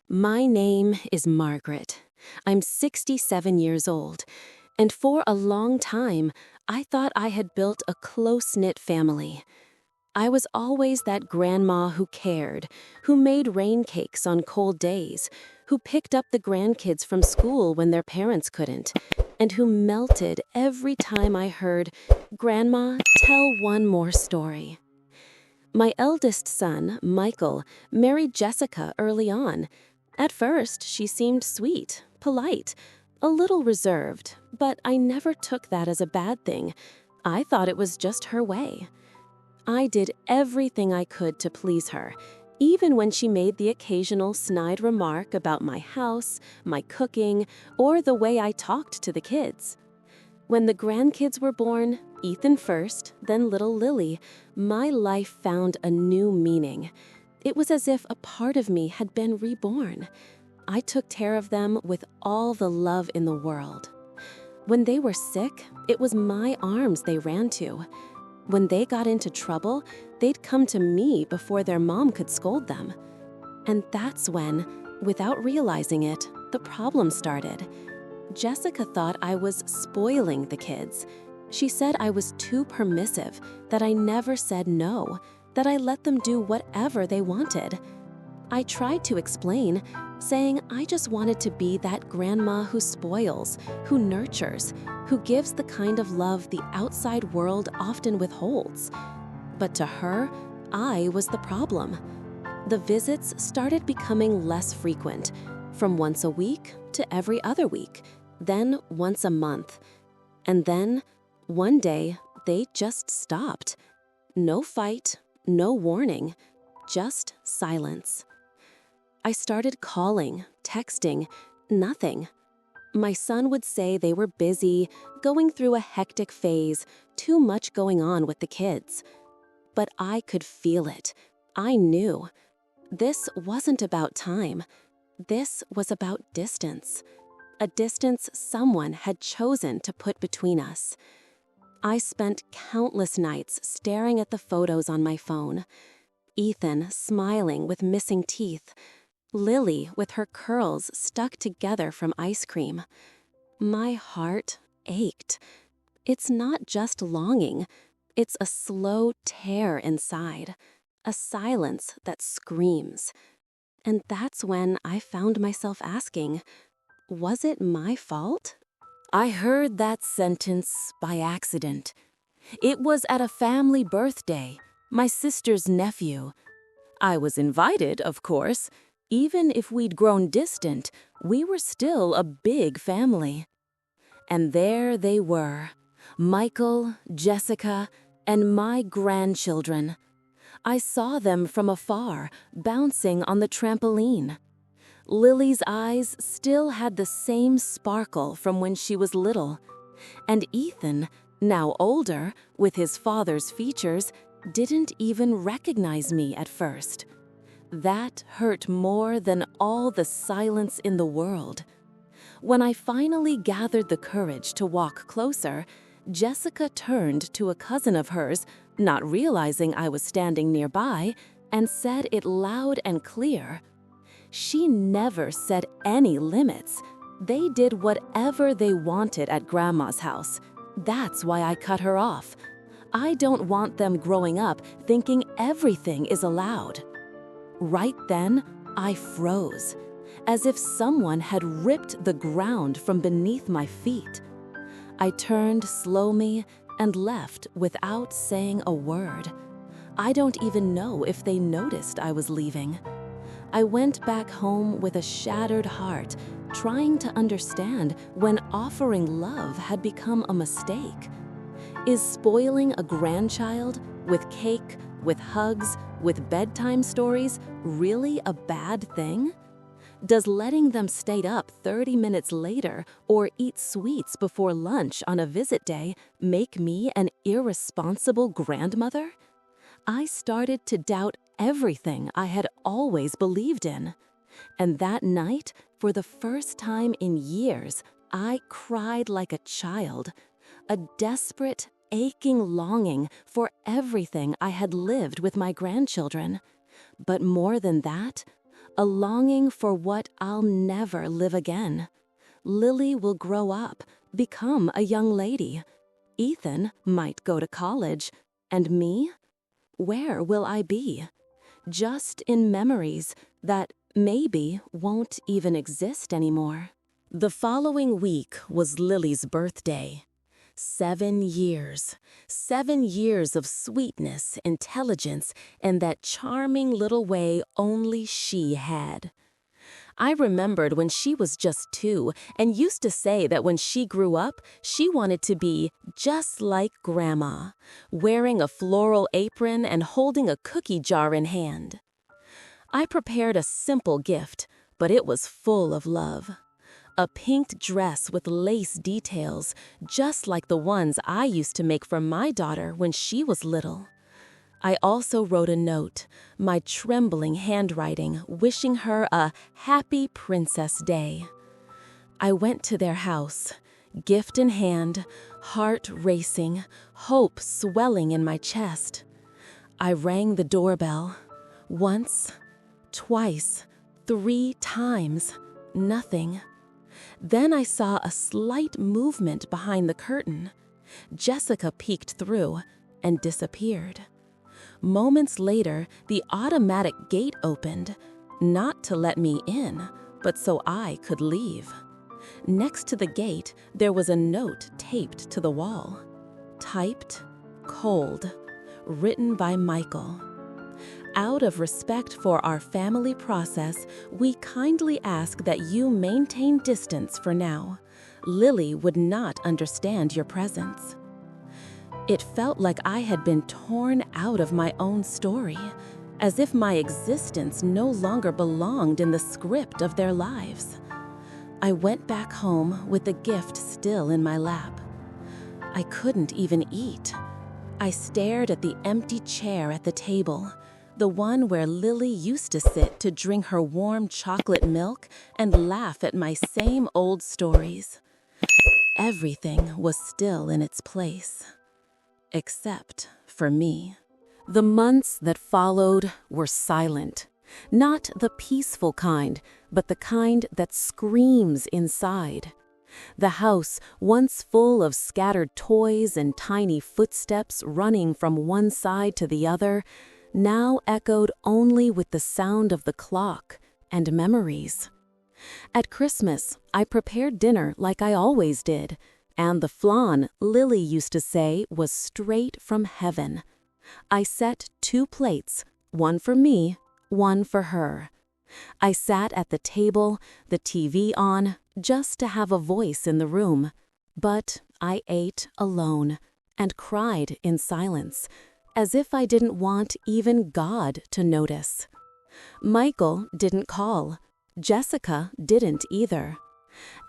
My name is Margaret. I'm 67 years old, and for a long time, I thought I had built a close-knit family. I was always that grandma who cared, who made rain cakes on cold days, who picked up the grandkids from school when their parents couldn't, and who melted every time I heard, "Grandma, tell one more story." My eldest son, Michael, married Jessica early on. At first, she seemed sweet, polite, a little reserved, but I never took that as a bad thing. I thought it was just her way. I did everything I could to please her, even when she made the occasional snide remark about my house, my cooking, or the way I talked to the kids. When the grandkids were born, Ethan first, then little Lily, my life found a new meaning. It was as if a part of me had been reborn. I took care of them with all the love in the world. When they were sick, it was my arms they ran to. When they got into trouble, they'd come to me before their mom could scold them. And that's when, without realizing it, the problem started. Jessica thought I was spoiling the kids. She said I was too permissive, that I never said no, that I let them do whatever they wanted. I tried to explain, saying I just wanted to be that grandma who spoils, who nurtures, who gives the kind of love the outside world often withholds. But to her, I was the problem. The visits started becoming less frequent, from once a week to every other week, then once a month. And then, one day, they just stopped. No fight, no warning, just silence. I started calling, texting, nothing. My son would say they were busy, going through a hectic phase, too much going on with the kids. But I could feel it. I knew. This wasn't about time. This was about distance. A distance someone had chosen to put between us. I spent countless nights staring at the photos on my phone. Ethan smiling with missing teeth. Lily with her curls stuck together from ice cream. My heart ached. It's not just longing. It's a slow tear inside. A silence that screams. And that's when I found myself asking, was it my fault? I heard that sentence by accident. It was at a family birthday, my sister's nephew. I was invited, of course. Even if we'd grown distant, we were still a big family. And there they were, Michael, Jessica, and my grandchildren. I saw them from afar, bouncing on the trampoline. Lily's eyes still had the same sparkle from when she was little. And Ethan, now older, with his father's features, didn't even recognize me at first. That hurt more than all the silence in the world. When I finally gathered the courage to walk closer, Jessica turned to a cousin of hers, not realizing I was standing nearby, and said it loud and clear. She never set any limits. They did whatever they wanted at Grandma's house. That's why I cut her off. I don't want them growing up thinking everything is allowed. Right then, I froze, as if someone had ripped the ground from beneath my feet. I turned slowly and left without saying a word. I don't even know if they noticed I was leaving. I went back home with a shattered heart, trying to understand when offering love had become a mistake. Is spoiling a grandchild with cake, with hugs, with bedtime stories really a bad thing? Does letting them stay up 30 minutes later or eat sweets before lunch on a visit day make me an irresponsible grandmother? I started to doubt everything I had always believed in. And that night, for the first time in years, I cried like a child, a desperate, aching longing for everything I had lived with my grandchildren. But more than that, a longing for what I'll never live again. Lily will grow up, become a young lady. Ethan might go to college. And me? Where will I be? Just in memories that maybe won't even exist anymore. The following week was Lily's birthday. 7 years. 7 years of sweetness, intelligence, and that charming little way only she had. I remembered when she was just 2 and used to say that when she grew up, she wanted to be just like Grandma, wearing a floral apron and holding a cookie jar in hand. I prepared a simple gift, but it was full of love. A pink dress with lace details, just like the ones I used to make for my daughter when she was little. I also wrote a note, my trembling handwriting, wishing her a happy Princess Day. I went to their house, gift in hand, heart racing, hope swelling in my chest. I rang the doorbell. Once, twice, 3 times, nothing. Then I saw a slight movement behind the curtain. Jessica peeked through and disappeared. Moments later, the automatic gate opened, not to let me in, but so I could leave. Next to the gate, there was a note taped to the wall. Typed, cold, written by Michael. Out of respect for our family process, we kindly ask that you maintain distance for now. Lily would not understand your presence. It felt like I had been torn out of my own story, as if my existence no longer belonged in the script of their lives. I went back home with the gift still in my lap. I couldn't even eat. I stared at the empty chair at the table, the one where Lily used to sit to drink her warm chocolate milk and laugh at my same old stories. Everything was still in its place, except for me. The months that followed were silent, not the peaceful kind, but the kind that screams inside. The house, once full of scattered toys and tiny footsteps running from one side to the other, now echoed only with the sound of the clock and memories. At Christmas, I prepared dinner like I always did, and the flan, Lily used to say, was straight from heaven. I set 2 plates, one for me, one for her. I sat at the table, the TV on, just to have a voice in the room. But I ate alone and cried in silence, as if I didn't want even God to notice. Michael didn't call. Jessica didn't either.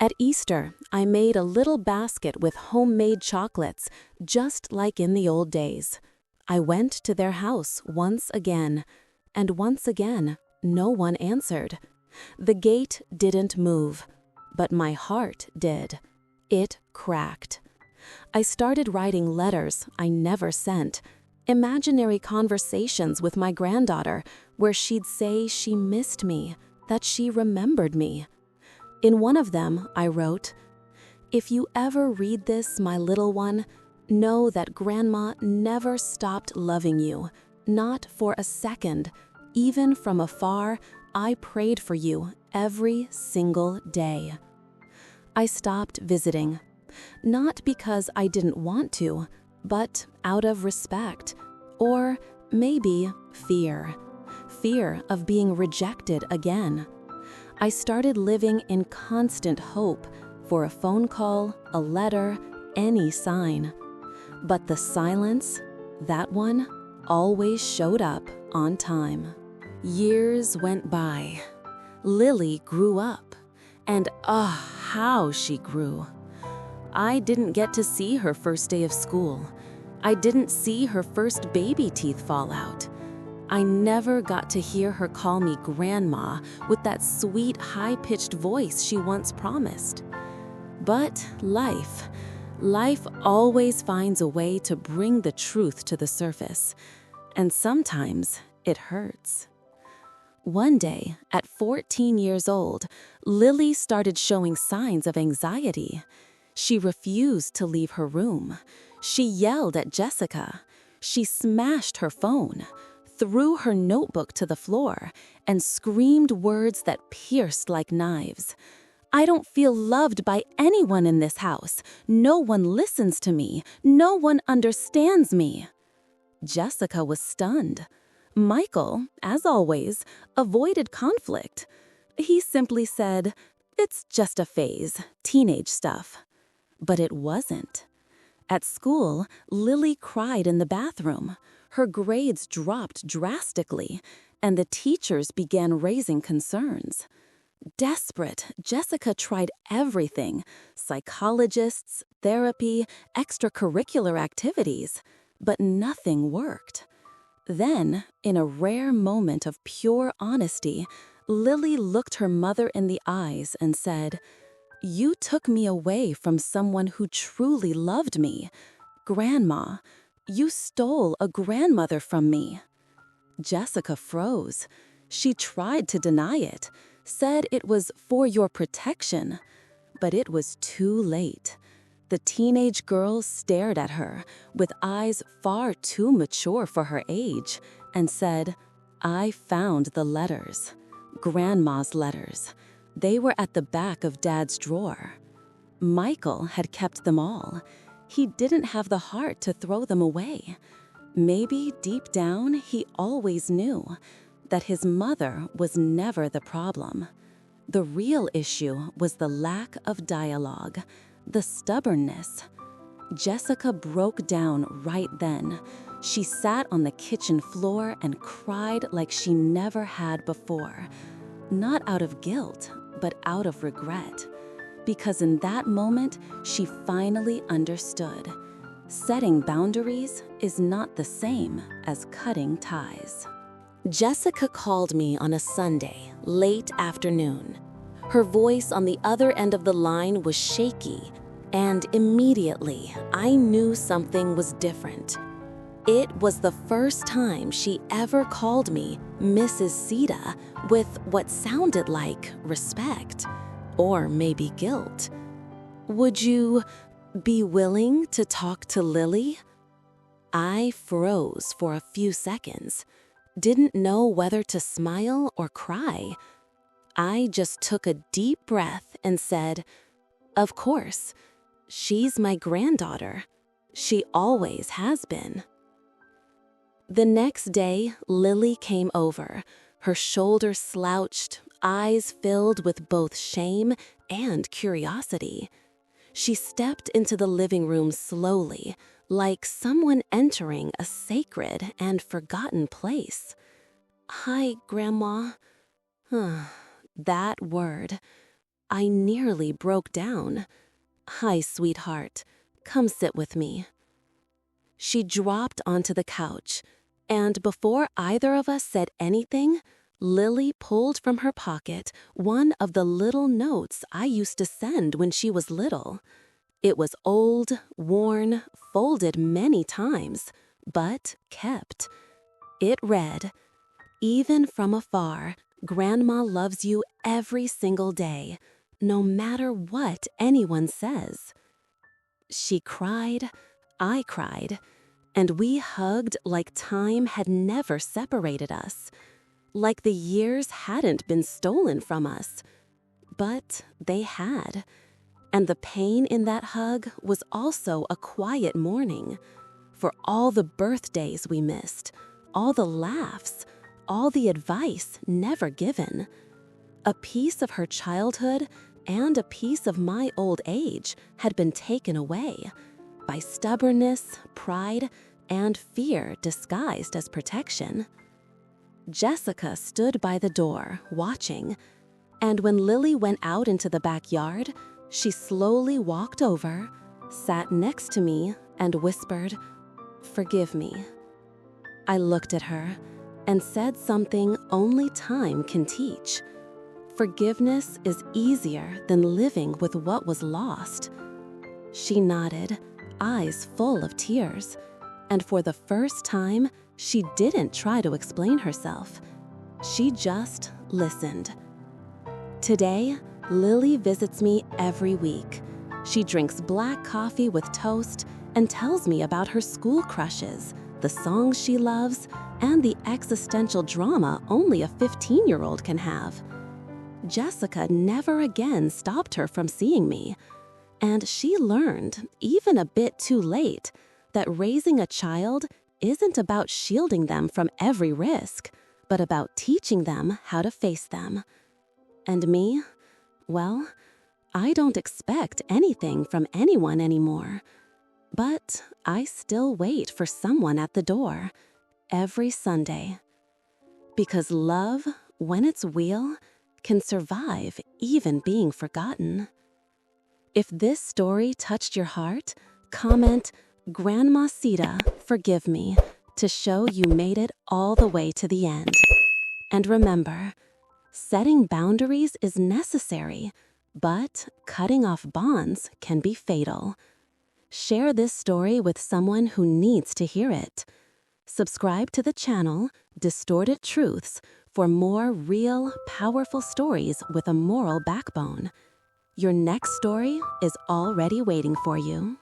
At Easter, I made a little basket with homemade chocolates, just like in the old days. I went to their house once again, and once again, no one answered. The gate didn't move, but my heart did. It cracked. I started writing letters I never sent, imaginary conversations with my granddaughter where she'd say she missed me, that she remembered me. In one of them, I wrote, "If you ever read this, my little one, know that Grandma never stopped loving you, not for a second. Even from afar, I prayed for you every single day." I stopped visiting, not because I didn't want to, but out of respect, or maybe fear of being rejected again. I started living in constant hope for a phone call, a letter, any sign. But the silence, that one, always showed up on time. Years went by. Lily grew up, and how she grew. I didn't get to see her first day of school. I didn't see her first baby teeth fall out. I never got to hear her call me Grandma with that sweet, high-pitched voice she once promised. But life always finds a way to bring the truth to the surface, and sometimes it hurts. One day, at 14 years old, Lily started showing signs of anxiety. She refused to leave her room. She yelled at Jessica. She smashed her phone, threw her notebook to the floor, and screamed words that pierced like knives. "I don't feel loved by anyone in this house. No one listens to me. No one understands me." Jessica was stunned. Michael, as always, avoided conflict. He simply said, "It's just a phase, teenage stuff." But it wasn't. At school, Lily cried in the bathroom. Her grades dropped drastically, and the teachers began raising concerns. Desperate, Jessica tried everything: psychologists, therapy, extracurricular activities, but nothing worked. Then, in a rare moment of pure honesty, Lily looked her mother in the eyes and said, "You took me away from someone who truly loved me. Grandma, you stole a grandmother from me." Jessica froze. She tried to deny it, said it was for your protection, but it was too late. The teenage girl stared at her with eyes far too mature for her age and said, "I found the letters. Grandma's letters. They were at the back of Dad's drawer." Michael had kept them all. He didn't have the heart to throw them away. Maybe deep down he always knew that his mother was never the problem. The real issue was the lack of dialogue, the stubbornness. Jessica broke down right then. She sat on the kitchen floor and cried like she never had before. Not out of guilt, but out of regret. Because in that moment, she finally understood. Setting boundaries is not the same as cutting ties. Jessica called me on a Sunday, late afternoon. Her voice on the other end of the line was shaky, and immediately I knew something was different. It was the first time she ever called me Mrs. Sita with what sounded like respect, or maybe guilt. "Would you be willing to talk to Lily?" I froze for a few seconds, didn't know whether to smile or cry. I just took a deep breath and said, "Of course. She's my granddaughter. She always has been." The next day, Lily came over, her shoulders slouched, eyes filled with both shame and curiosity. She stepped into the living room slowly, like someone entering a sacred and forgotten place. "Hi, Grandma." That word. I nearly broke down. "Hi, sweetheart. Come sit with me." She dropped onto the couch, and before either of us said anything, Lily pulled from her pocket one of the little notes I used to send when she was little. It was old, worn, folded many times, but kept. It read, "Even from afar, Grandma loves you every single day, no matter what anyone says." She cried, I cried, and we hugged like time had never separated us, like the years hadn't been stolen from us. But they had. And the pain in that hug was also a quiet mourning for all the birthdays we missed, all the laughs, all the advice never given. A piece of her childhood and a piece of my old age had been taken away by stubbornness, pride, and fear disguised as protection. Jessica stood by the door, watching, and when Lily went out into the backyard, she slowly walked over, sat next to me, and whispered, "Forgive me." I looked at her and said something only time can teach. Forgiveness is easier than living with what was lost. She nodded, eyes full of tears, and for the first time, she didn't try to explain herself. She just listened. Today, Lily visits me every week. She drinks black coffee with toast and tells me about her school crushes, the songs she loves, and the existential drama only a 15-year-old can have. Jessica never again stopped her from seeing me, and she learned, even a bit too late, that raising a child isn't about shielding them from every risk, but about teaching them how to face them. And me? Well, I don't expect anything from anyone anymore. But I still wait for someone at the door, every Sunday. Because love, when it's real, can survive even being forgotten. If this story touched your heart, comment, "Grandma Sita, forgive me," to show you made it all the way to the end. And remember, setting boundaries is necessary, but cutting off bonds can be fatal. Share this story with someone who needs to hear it. Subscribe to the channel, Distorted Truths, for more real, powerful stories with a moral backbone. Your next story is already waiting for you.